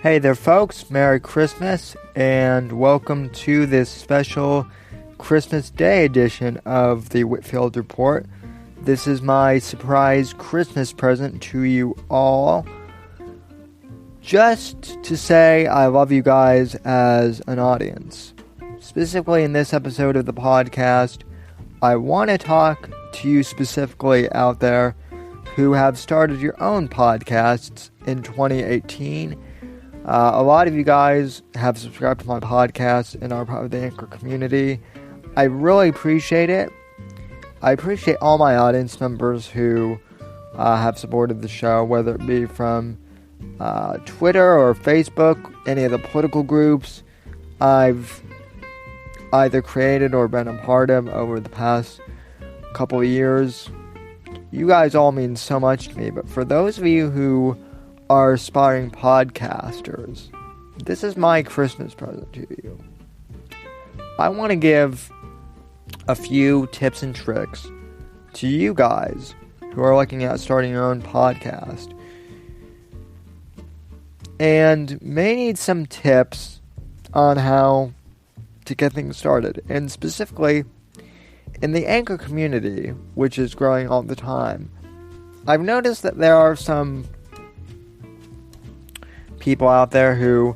Hey there folks, Merry Christmas and welcome to this special Christmas Day edition of the Whitfield Report. This is my surprise Christmas present to you all. Just to say I love you guys as an audience. Specifically in this episode of the podcast, I want to talk to you specifically out there who have started your own podcasts in 2018. A lot of you guys have subscribed to my podcast and are part of the Anchor community. I really appreciate it. I appreciate all my audience members who have supported the show, whether it be from Twitter or Facebook, any of the political groups I've either created or been a part of over the past couple of years. You guys all mean so much to me, but for those of you who are aspiring podcasters, this is my Christmas present to you. I want to give a few tips and tricks to you guys who are looking at starting your own podcast and may need some tips on how to get things started. And specifically, in the Anchor community, which is growing all the time, I've noticed that there are some people out there who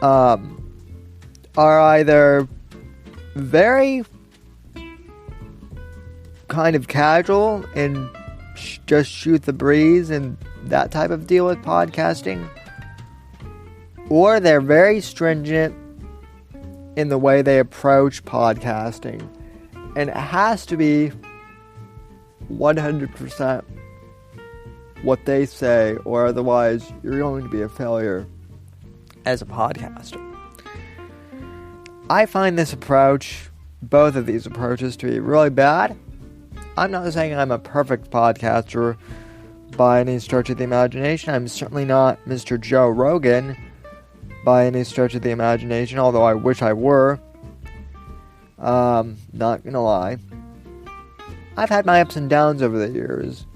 are either very kind of casual and just shoot the breeze and that type of deal with podcasting, or they're very stringent in the way they approach podcasting, and it has to be 100% what they say, or otherwise you're going to be a failure as a podcaster. I find this approach, both of these approaches, to be really bad. I'm not saying I'm a perfect podcaster by any stretch of the imagination. I'm certainly not Mr. Joe Rogan by any stretch of the imagination, although I wish I were. Not gonna lie. I've had my ups and downs over the years.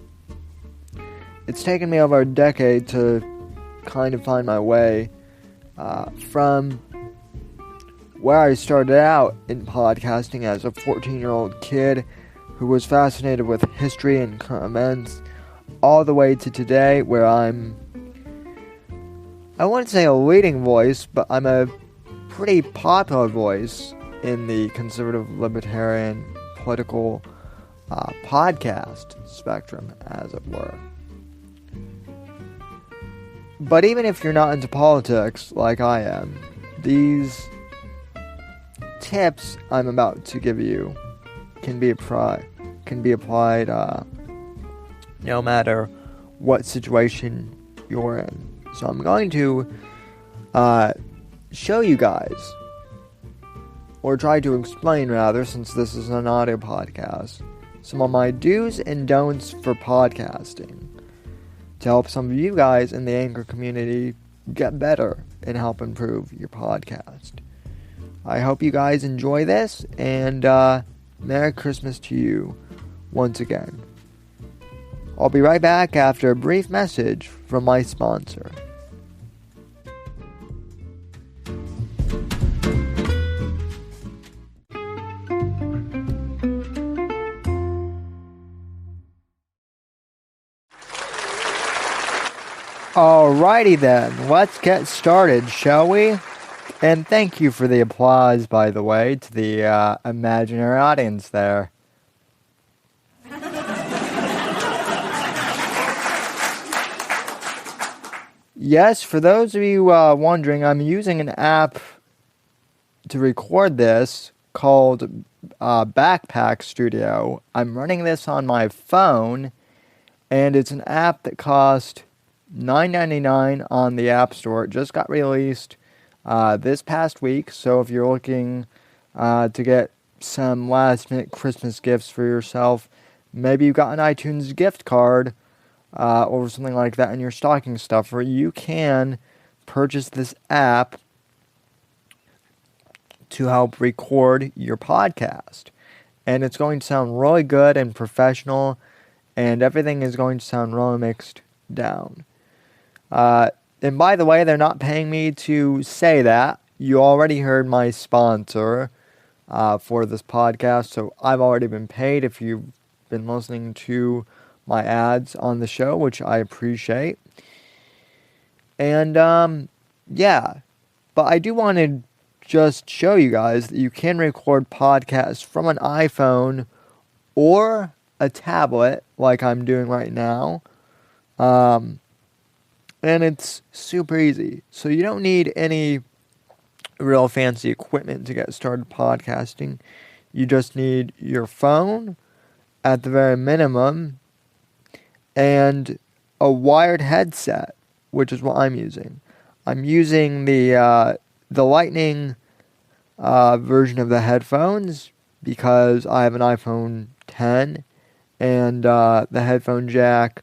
It's taken me over a decade to kind of find my way from where I started out in podcasting as a 14-year-old kid who was fascinated with history and current events, all the way to today where I wouldn't say a leading voice, but I'm a pretty popular voice in the conservative, libertarian, political podcast spectrum, as it were. But even if you're not into politics like I am, these tips I'm about to give you can be applied no matter what situation you're in. So I'm going to show you guys, or try to explain rather, since this is an audio podcast, some of my do's and don'ts for podcasting, to help some of you guys in the Anchor community get better and help improve your podcast. I hope you guys enjoy this, and Merry Christmas to you once again. I'll be right back after a brief message from my sponsor. Alrighty then, let's get started, shall we? And thank you for the applause, by the way, to the imaginary audience there. Yes, for those of you wondering, I'm using an app to record this called Backpack Studio. I'm running this on my phone, and it's an app that cost $9.99 on the App Store. It just got released this past week, so if you're looking to get some last-minute Christmas gifts for yourself, maybe you've got an iTunes gift card or something like that in your stocking stuffer, you can purchase this app to help record your podcast. And it's going to sound really good and professional, and everything is going to sound really mixed down. And by the way, they're not paying me to say that. You already heard my sponsor for this podcast, so I've already been paid if you've been listening to my ads on the show, which I appreciate. And yeah, but I do want to just show you guys that you can record podcasts from an iPhone or a tablet like I'm doing right now. And it's super easy. So you don't need any real fancy equipment to get started podcasting. You just need your phone at the very minimum and a wired headset, which is what I'm using. I'm using the Lightning version of the headphones because I have an iPhone 10 and the headphone jack,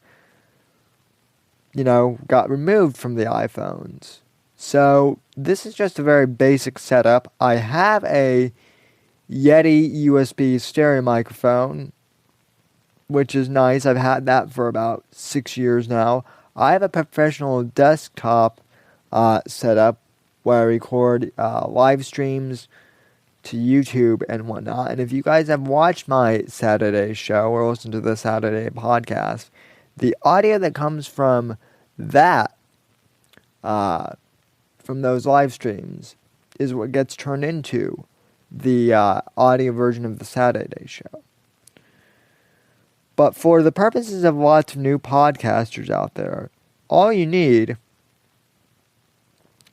got removed from the iPhones. So this is just a very basic setup. I have a Yeti USB stereo microphone, which is nice. I've had that for about 6 years now. I have a professional desktop setup where I record live streams to YouTube and whatnot. And if you guys have watched my Saturday show or listened to the Saturday podcast, the audio that comes from that, from those live streams, is what gets turned into the audio version of the Saturday show. But for the purposes of lots of new podcasters out there, all you need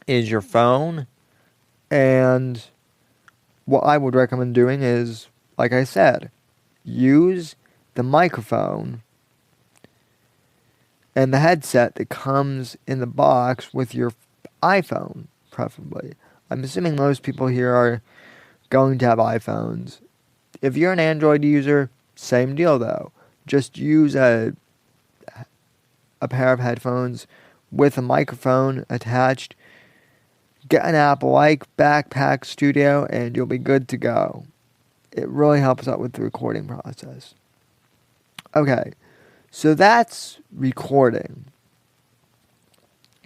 is your phone, and what I would recommend doing is, like I said, use the microphone and the headset that comes in the box with your iPhone, preferably. I'm assuming most people here are going to have iPhones. If you're an Android user, same deal though. Just use a pair of headphones with a microphone attached. Get an app like Backpack Studio and you'll be good to go. It really helps out with the recording process. Okay, so that's recording.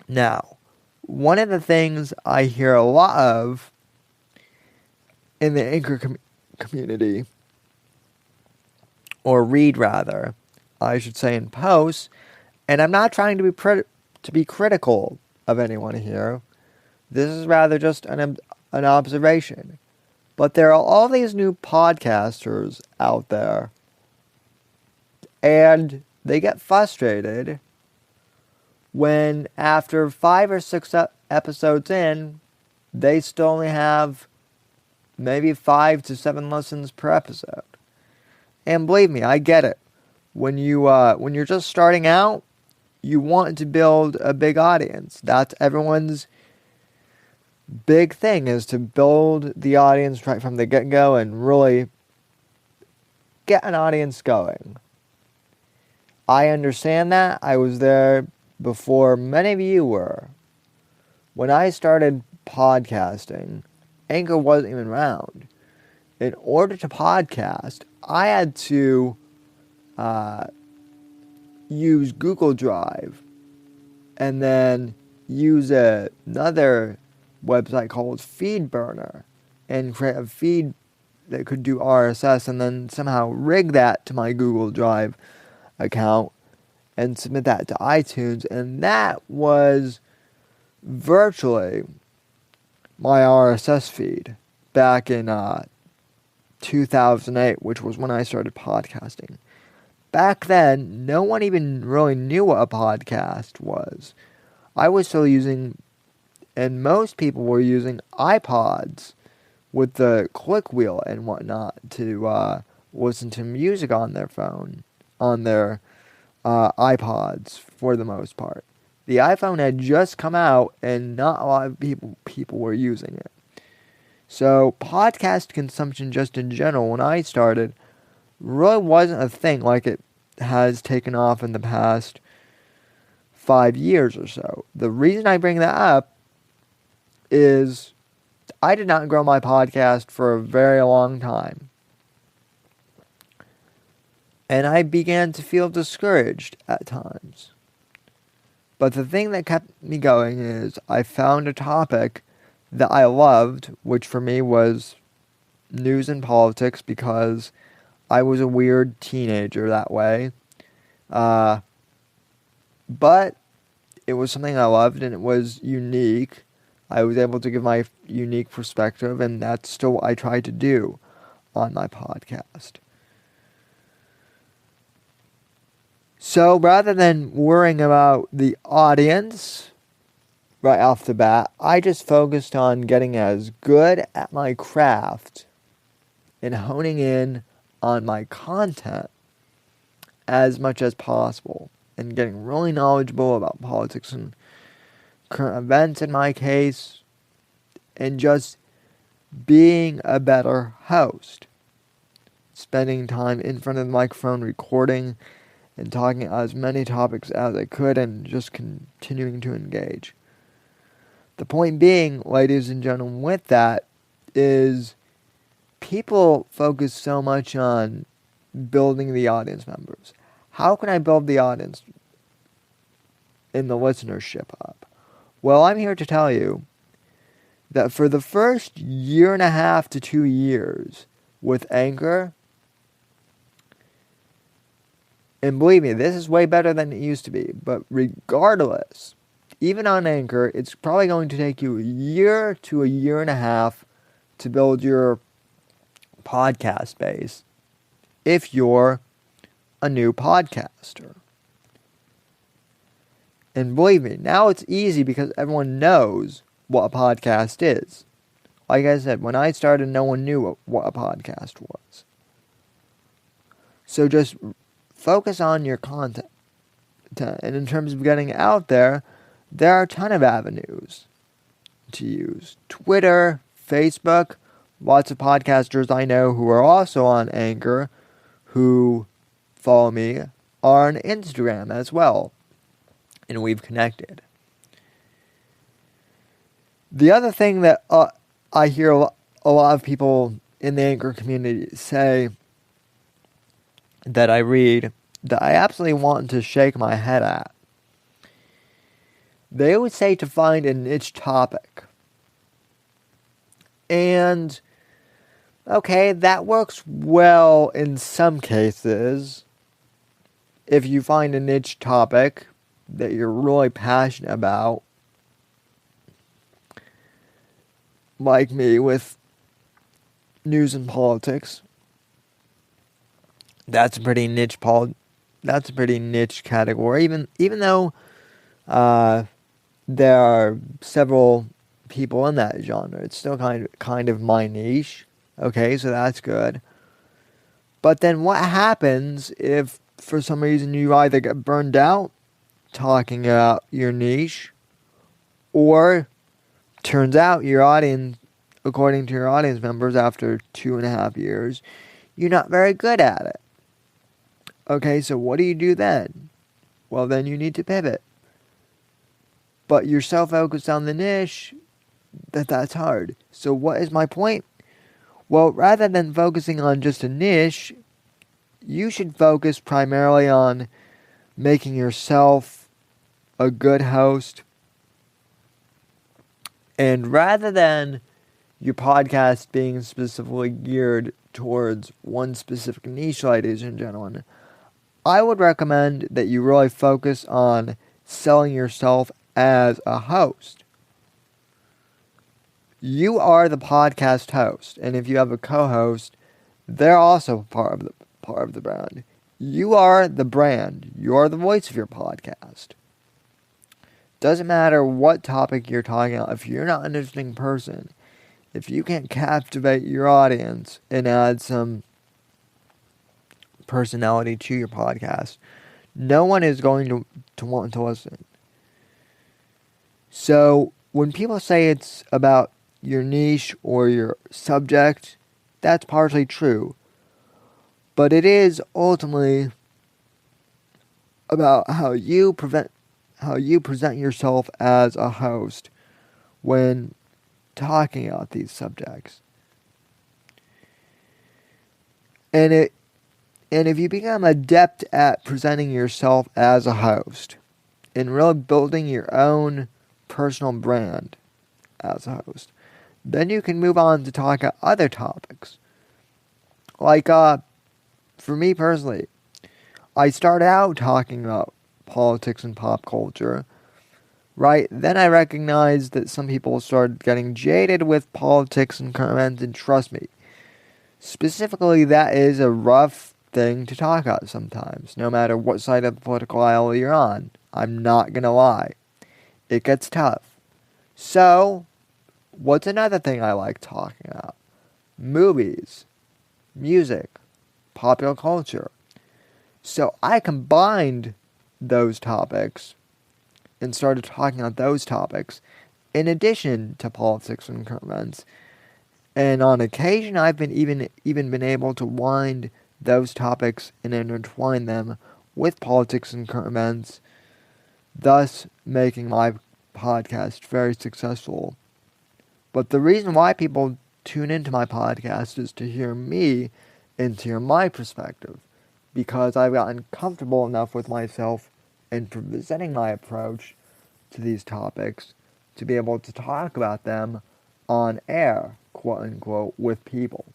Now, one of the things I hear a lot of in the Anchor community, or read rather, I should say in posts, and I'm not trying to be critical of anyone here. This is rather just an observation. But there are all these new podcasters out there, and they get frustrated when after 5 or 6 episodes in, they still only have maybe 5 to 7 listens per episode. And believe me, I get it. When you're just starting out, you want to build a big audience. That's everyone's big thing, is to build the audience right from the get-go and really get an audience going. I understand that. I was there before many of you were. When I started podcasting, Anchor wasn't even around. In order to podcast, I had to use Google Drive and then use another website called FeedBurner and create a feed that could do RSS and then somehow rig that to my Google Drive account and submit that to iTunes. And that was virtually my RSS feed back in 2008, which was when I started podcasting. Back then, no one even really knew what a podcast was. I was still using, and most people were using, iPods with the click wheel and whatnot to listen to music on their phone, on their iPods for the most part. The iPhone had just come out and not a lot of people were using it. So podcast consumption just in general, when I started, really wasn't a thing like it has taken off in the past 5 years or so. The reason I bring that up is I did not grow my podcast for a very long time. And I began to feel discouraged at times. But the thing that kept me going is I found a topic that I loved, which for me was news and politics, because I was a weird teenager that way. But it was something I loved, and it was unique. I was able to give my unique perspective, and that's still what I try to do on my podcast. So rather than worrying about the audience right off the bat, I just focused on getting as good at my craft and honing in on my content as much as possible and getting really knowledgeable about politics and current events in my case, and just being a better host. Spending time in front of the microphone, recording, and talking about as many topics as I could, and just continuing to engage. The point being, ladies and gentlemen, with that is people focus so much on building the audience members. How can I build the audience in the listenership up? Well, I'm here to tell you that for the first 1.5 to 2 years with Anchor, and believe me, this is way better than it used to be, but regardless, even on Anchor, it's probably going to take you 1 year to 1.5 years to build your podcast base if you're a new podcaster. And believe me, now it's easy because everyone knows what a podcast is. Like I said, when I started, no one knew what a podcast was. So just focus on your content. And in terms of getting out there are a ton of avenues to use. Twitter, Facebook, lots of podcasters I know who are also on Anchor, who follow me, are on Instagram as well. And we've connected. The other thing that I hear a lot of people in the Anchor community say that I read that I absolutely want to shake my head at. They would say to find a niche topic. And, okay, that works well in some cases. If you find a niche topic that you're really passionate about, like me with news and politics, that's a pretty niche category. Even though there are several people in that genre, it's still kind of my niche. Okay, so that's good. But then what happens if for some reason you either get burned out talking about your niche, or turns out your audience, according to your audience members, after 2.5 years, you're not very good at it. Okay, so what do you do then? Well, then you need to pivot. But you're so focused on the niche that's hard. So what is my point? Well, rather than focusing on just a niche, you should focus primarily on making yourself a good host. And rather than your podcast being specifically geared towards one specific niche, ladies and gentlemen, I would recommend that you really focus on selling yourself as a host. You are the podcast host, and if you have a co-host, they're also part of the brand. You are the brand. You're the voice of your podcast. Doesn't matter what topic you're talking about. If you're not an interesting person, if you can't captivate your audience and add some personality to your podcast, no one is going to want to listen. So when people say it's about your niche or your subject, that's partially true. But it is ultimately about how you present yourself as a host when talking about these subjects. And if you become adept at presenting yourself as a host, in really building your own personal brand as a host. Then you can move on to talk about other topics. Like, for me personally, I started out talking about politics and pop culture, right? Then I recognized that some people started getting jaded with politics and current events, and trust me, specifically, that is a rough thing to talk about sometimes, no matter what side of the political aisle you're on. I'm not gonna lie. It gets tough. So, what's another thing I like talking about? Movies, music, popular culture. So I combined those topics and started talking about those topics in addition to politics and current events. And on occasion, I've been even been able to wind those topics and intertwine them with politics and current events, thus making my podcast very successful. But the reason why people tune into my podcast is to hear me and to hear my perspective, because I've gotten comfortable enough with myself and presenting my approach to these topics to be able to talk about them on air, quote unquote, with people.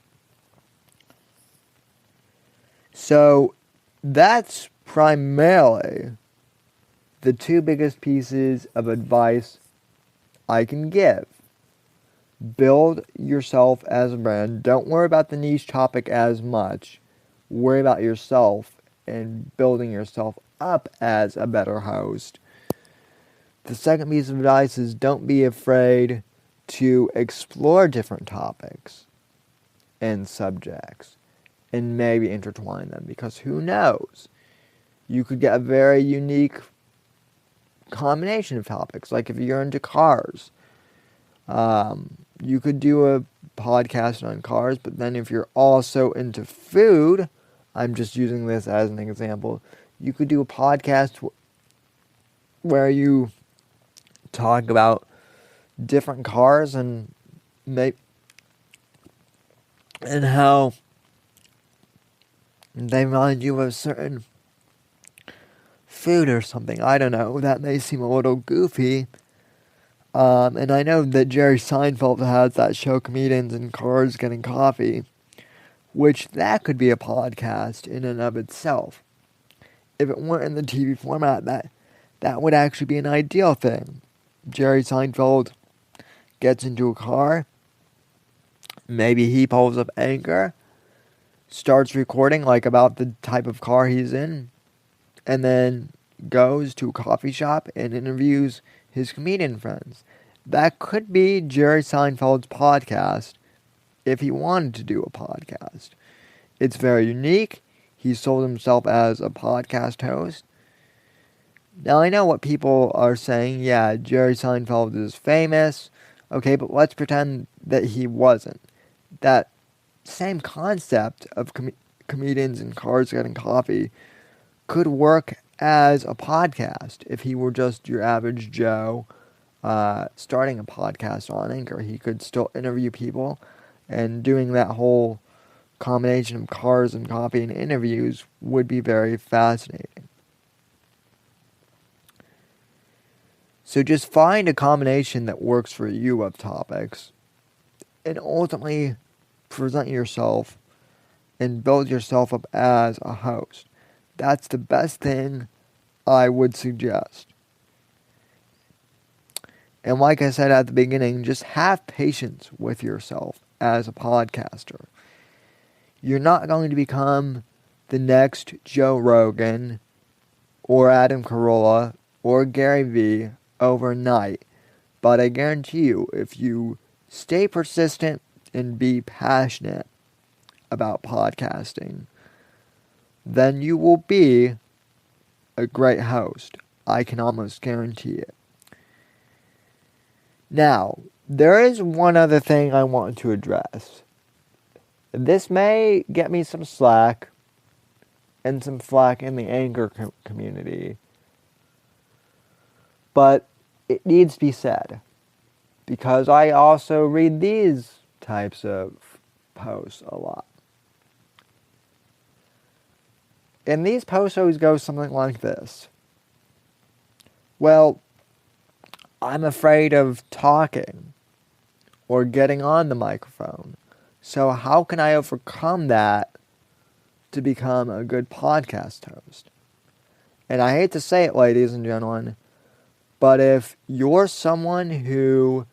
So that's primarily the two biggest pieces of advice I can give. Build yourself as a brand. Don't worry about the niche topic as much. Worry about yourself and building yourself up as a better host. The second piece of advice is don't be afraid to explore different topics and subjects and maybe intertwine them, because who knows? You could get a very unique combination of topics. Like if you're into cars, you could do a podcast on cars, but then if you're also into food, I'm just using this as an example, you could do a podcast where you talk about different cars and how they remind you of certain food or something. I don't know. That may seem a little goofy. And I know that Jerry Seinfeld has that show, Comedians in Cars Getting Coffee, which that could be a podcast in and of itself. If it weren't in the TV format, that would actually be an ideal thing. Jerry Seinfeld gets into a car, maybe he pulls up Anchor, starts recording like about the type of car he's in, and then goes to a coffee shop and interviews his comedian friends. That could be Jerry Seinfeld's podcast if he wanted to do a podcast. It's very unique. He sold himself as a podcast host. Now I know what people are saying. Yeah, Jerry Seinfeld is famous. Okay, but let's pretend that he wasn't. That same concept of comedians in cars getting coffee could work as a podcast if he were just your average Joe starting a podcast on Anchor. He could still interview people, and doing that whole combination of cars and coffee and interviews would be very fascinating. So just find a combination that works for you of topics and ultimately present yourself and build yourself up as a host. That's the best thing I would suggest. And like I said at the beginning, just have patience with yourself as a podcaster. You're not going to become the next Joe Rogan or Adam Carolla or Gary Vee overnight. But I guarantee you, if you stay persistent and be passionate about podcasting, then you will be a great host. I can almost guarantee it. Now, there is one other thing I want to address. This may get me some slack and some flack in the Anchor community, but it needs to be said, because I also read these types of posts a lot. And these posts always go something like this. Well, I'm afraid of talking or getting on the microphone. So how can I overcome that to become a good podcast host? And I hate to say it, ladies and gentlemen, but if you're someone who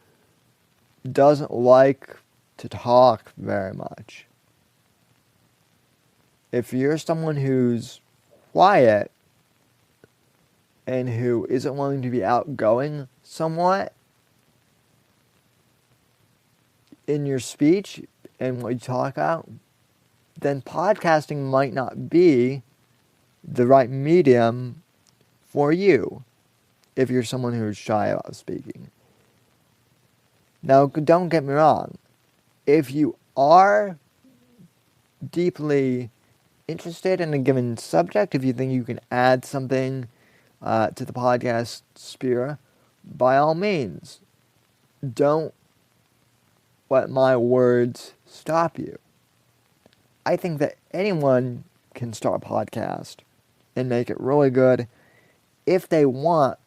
doesn't like to talk very much, if you're someone who's quiet and who isn't willing to be outgoing somewhat in your speech and what you talk about, then podcasting might not be the right medium for you if you're someone who's shy about speaking. Now, don't get me wrong. If you are deeply interested in a given subject, if you think you can add something to the podcast sphere, by all means, don't let my words stop you. I think that anyone can start a podcast and make it really good if they want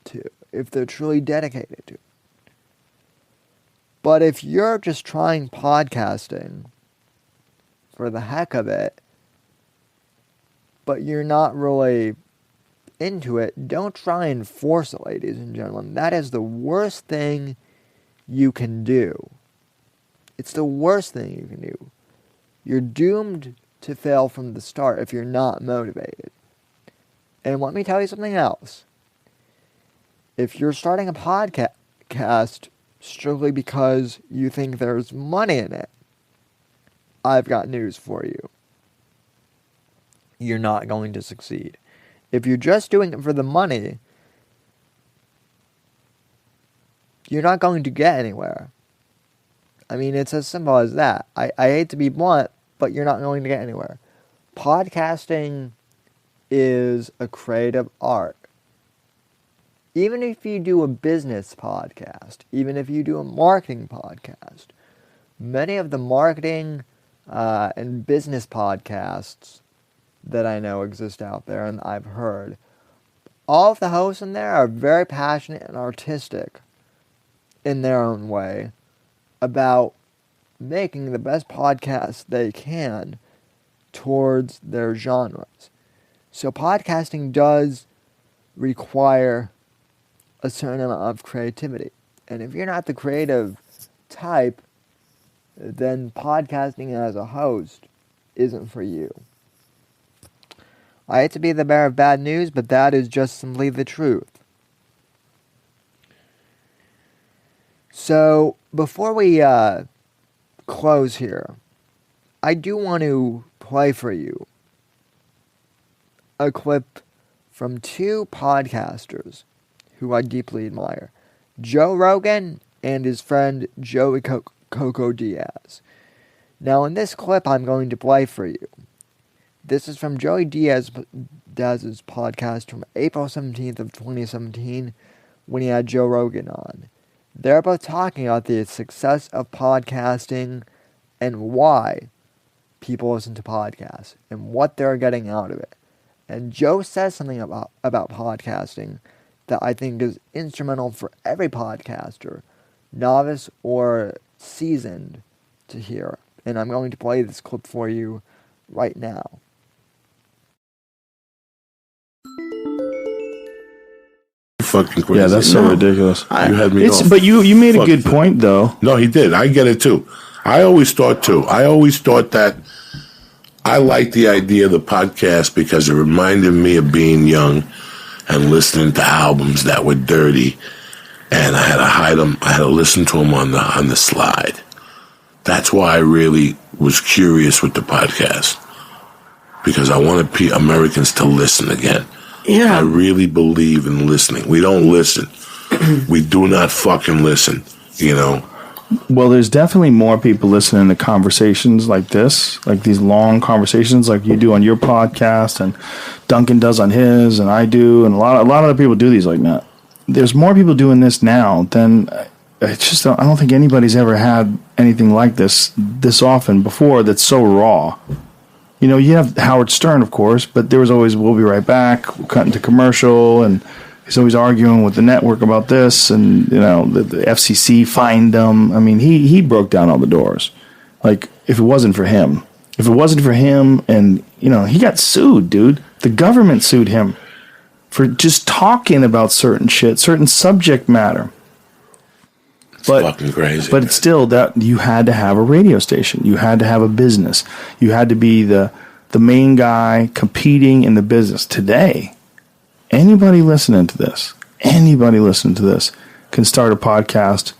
to, if they're truly dedicated to. But if you're just trying podcasting for the heck of it, but you're not really into it, don't try and force it, ladies and gentlemen. That is the worst thing you can do. It's the worst thing you can do. You're doomed to fail from the start if you're not motivated. And let me tell you something else. If you're starting a podcast strictly because you think there's money in it, I've got news for you. You're not going to succeed. If you're just doing it for the money, you're not going to get anywhere. I mean, it's as simple as that. I hate to be blunt, but you're not going to get anywhere. Podcasting is a creative art. Even if you do a business podcast, even if you do a marketing podcast, many of the marketing and business podcasts that I know exist out there and I've heard, all of the hosts in there are very passionate and artistic in their own way about making the best podcast they can towards their genres. So podcasting does require a certain amount of creativity. And if you're not the creative type, then podcasting as a host isn't for you. I hate to be the bearer of bad news, but that is just simply the truth. So, before we close here, I do want to play for you a clip from two podcasters who I deeply admire, Joe Rogan and his friend Joey Coco Diaz. Now, in this clip I'm going to play for you, this is from Joey Diaz's podcast from April 17th of 2017 when he had Joe Rogan on. They're both talking about the success of podcasting and why people listen to podcasts and what they're getting out of it. And Joe says something about podcasting that I think is instrumental for every podcaster, novice or seasoned, to hear. And I'm going to play this clip for you right now. Fucking crazy. Yeah, that's so ridiculous. You had me off. But you made a good point, though. No, he did. I get it, too. I always thought that I liked the idea of the podcast because it reminded me of being young and listening to albums that were dirty, and I had to hide them. I had to listen to them on the slide. That's why I really was curious with the podcast, because I wanted Americans to listen again. Yeah. I really believe in listening. We don't listen. We do not fucking listen, you know. Well, there's definitely more people listening to conversations like this, like these long conversations like you do on your podcast and Duncan does on his and I do, and a lot of other people do these like that. There's more people doing this now than it's just I don't think anybody's ever had anything like this often before that's so raw. You know, you have Howard Stern, of course, but there was always "We'll be right back," we'll cut into commercial, and He's always arguing with the network about this, and the FCC fined him. I mean, he broke down all the doors. Like, if it wasn't for him, and he got sued, dude. The government sued him for just talking about certain shit, certain subject matter. It's fucking crazy. But it's still that you had to have a radio station. You had to have a business. You had to be the main guy competing in the business. Today, anybody listening to this can start a podcast,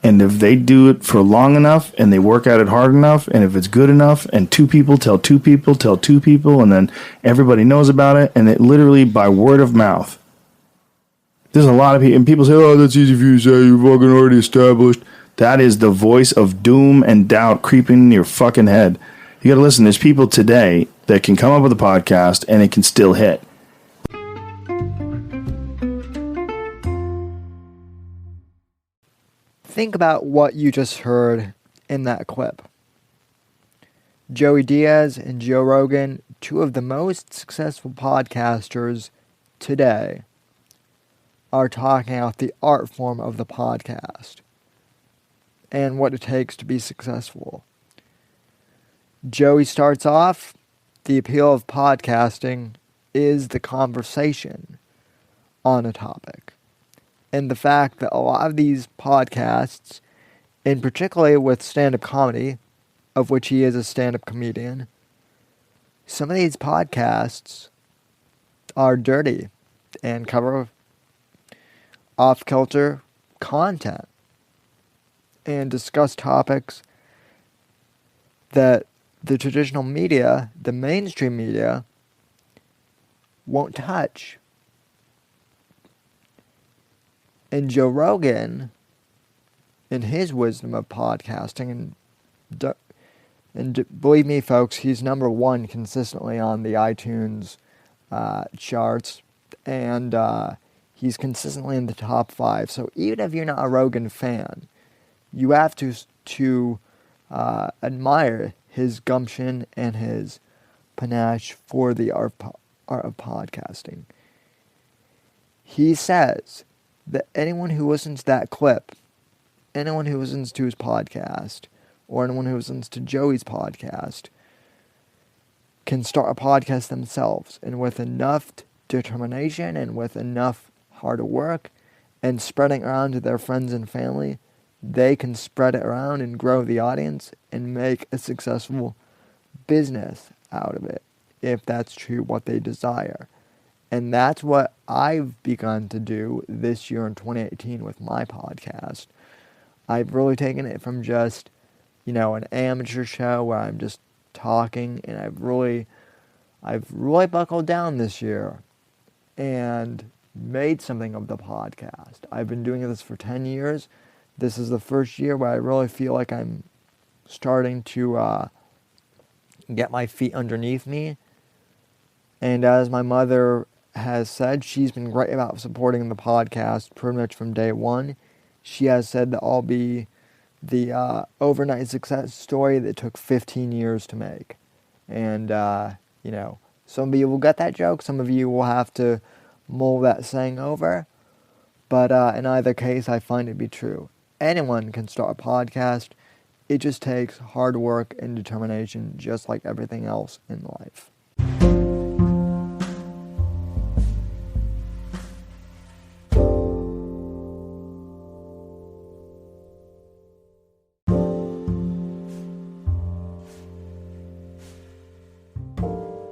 and if they do it for long enough and they work at it hard enough, and if it's good enough, and two people tell two people, and then everybody knows about it, and it literally by word of mouth. There's a lot of people, and people say, "Oh, that's easy for you to say. You're fucking already established." That is the voice of doom and doubt creeping in your fucking head. You got to listen. There's people today that can come up with a podcast and it can still hit. Think about what you just heard in that clip. Joey Diaz and Joe Rogan, two of the most successful podcasters today, are talking about the art form of the podcast and what it takes to be successful. Joey starts off, the appeal of podcasting is the conversation on a topic. And the fact that a lot of these podcasts, and particularly with stand-up comedy, of which he is a stand-up comedian, some of these podcasts are dirty and cover off-kilter content and discuss topics that the traditional media, the mainstream media, won't touch. And Joe Rogan, in his wisdom of podcasting, and believe me, folks, he's number one consistently on the iTunes charts, and he's consistently in the top 5. So even if you're not a Rogan fan, you have to admire his gumption and his panache for the art of podcasting. He says that anyone who listens to that clip, anyone who listens to his podcast, or anyone who listens to Joey's podcast, can start a podcast themselves. And with enough determination and with enough hard work and spreading around to their friends and family, they can spread it around and grow the audience and make a successful business out of it, if that's true what they desire. And that's what I've begun to do this year in 2018 with my podcast. I've really taken it from just, an amateur show where I'm just talking, and I've really buckled down this year and made something of the podcast. I've been doing this for 10 years. This is the first year where I really feel like I'm starting to get my feet underneath me. And as my mother has said, she's been great about supporting the podcast pretty much from day one. She has said that I'll be the overnight success story that took 15 years to make. And, some of you will get that joke. Some of you will have to mull that saying over. But in either case, I find it to be true. Anyone can start a podcast. It just takes hard work and determination, just like everything else in life.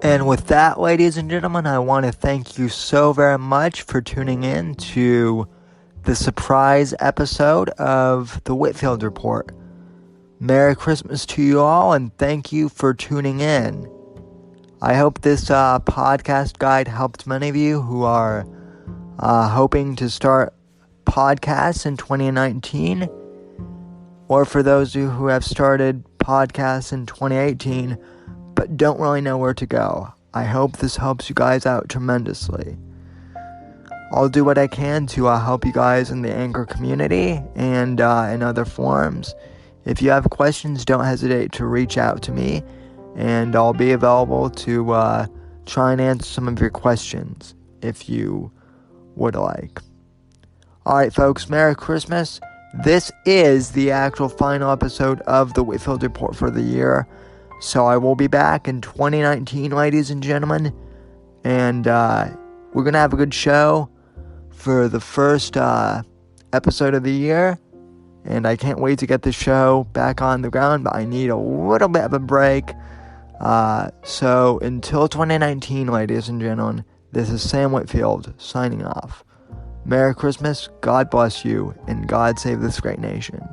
And with that, ladies and gentlemen, I want to thank you so very much for tuning in to the surprise episode of the Whitfield Report. Merry Christmas to you all, and thank you for tuning in. I hope this podcast guide helped many of you who are hoping to start podcasts in 2019, or for those of you who have started podcasts in 2018 but don't really know where to go. I hope this helps you guys out tremendously. I'll do what I can to help you guys in the Anchor community and in other forums. If you have questions, don't hesitate to reach out to me, and I'll be available to try and answer some of your questions if you would like. Alright, folks, Merry Christmas. This is the actual final episode of the Whitfield Report for the year. So I will be back in 2019, ladies and gentlemen. And we're going to have a good show for the first episode of the year. And I can't wait to get the show back on the ground, but I need a little bit of a break. So until 2019, ladies and gentlemen, this is Sam Whitfield signing off. Merry Christmas, God bless you, and God save this great nation.